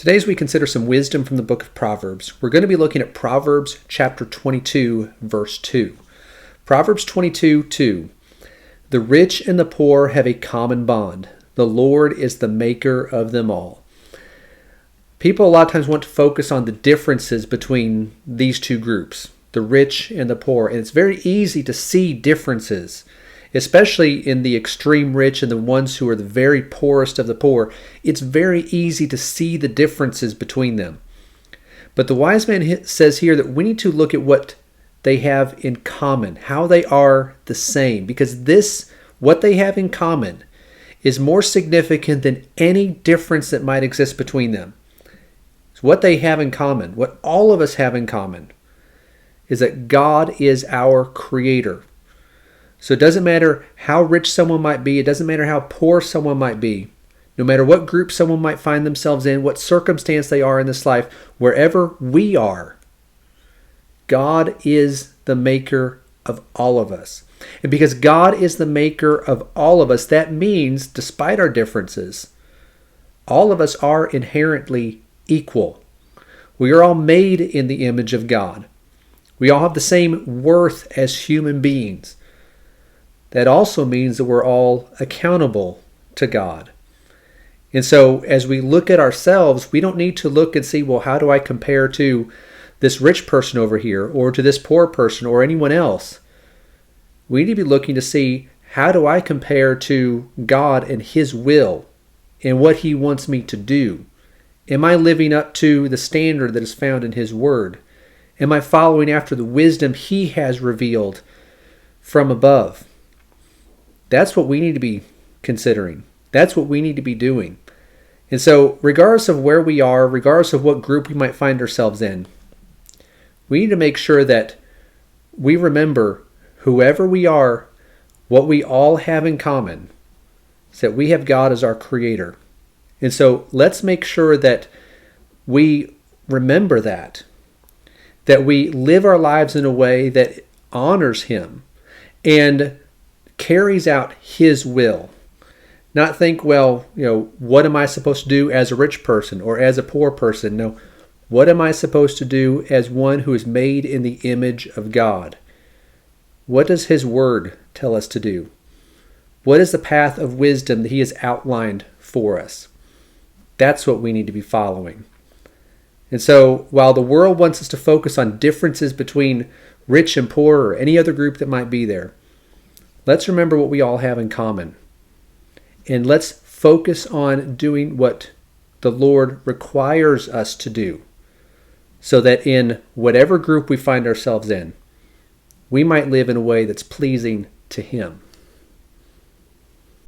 Today, as we consider some wisdom from the book of Proverbs, we're going to be looking at Proverbs chapter 22, verse 2. Proverbs 22, 2. The rich and the poor have a common bond. The Lord is the maker of them all. People a lot of times want to focus on the differences between these two groups, the rich and the poor. And it's very easy to see differences, especially in the extreme rich and the ones who are the very poorest of the poor. It's very easy to see the differences between them. But the wise man says here that we need to look at what they have in common, how they are the same, because what they have in common is more significant than any difference that might exist between them. So what they have in common, what all of us have in common, is that God is our creator. So it doesn't matter how rich someone might be, it doesn't matter how poor someone might be, no matter what group someone might find themselves in, what circumstance they are in this life, wherever we are, God is the maker of all of us. And because God is the maker of all of us, that means, despite our differences, all of us are inherently equal. We are all made in the image of God. We all have the same worth as human beings. That also means that we're all accountable to God. And so as we look at ourselves, we don't need to look and see, well, how do I compare to this rich person over here or to this poor person or anyone else? We need to be looking to see, how do I compare to God and His will and what He wants me to do? Am I living up to the standard that is found in His Word? Am I following after the wisdom He has revealed from above? That's what we need to be considering. That's what we need to be doing. And so, regardless of where we are, regardless of what group we might find ourselves in, we need to make sure that we remember, whoever we are, what we all have in common is that we have God as our creator. And so, let's make sure that we remember that we live our lives in a way that honors Him and carries out His will. Not think, well, what am I supposed to do as a rich person or as a poor person? No, what am I supposed to do as one who is made in the image of God? What does His Word tell us to do? What is the path of wisdom that He has outlined for us? That's what we need to be following. And so, while the world wants us to focus on differences between rich and poor or any other group that might be there, let's remember what we all have in common. And let's focus on doing what the Lord requires us to do, so that in whatever group we find ourselves in, we might live in a way that's pleasing to Him.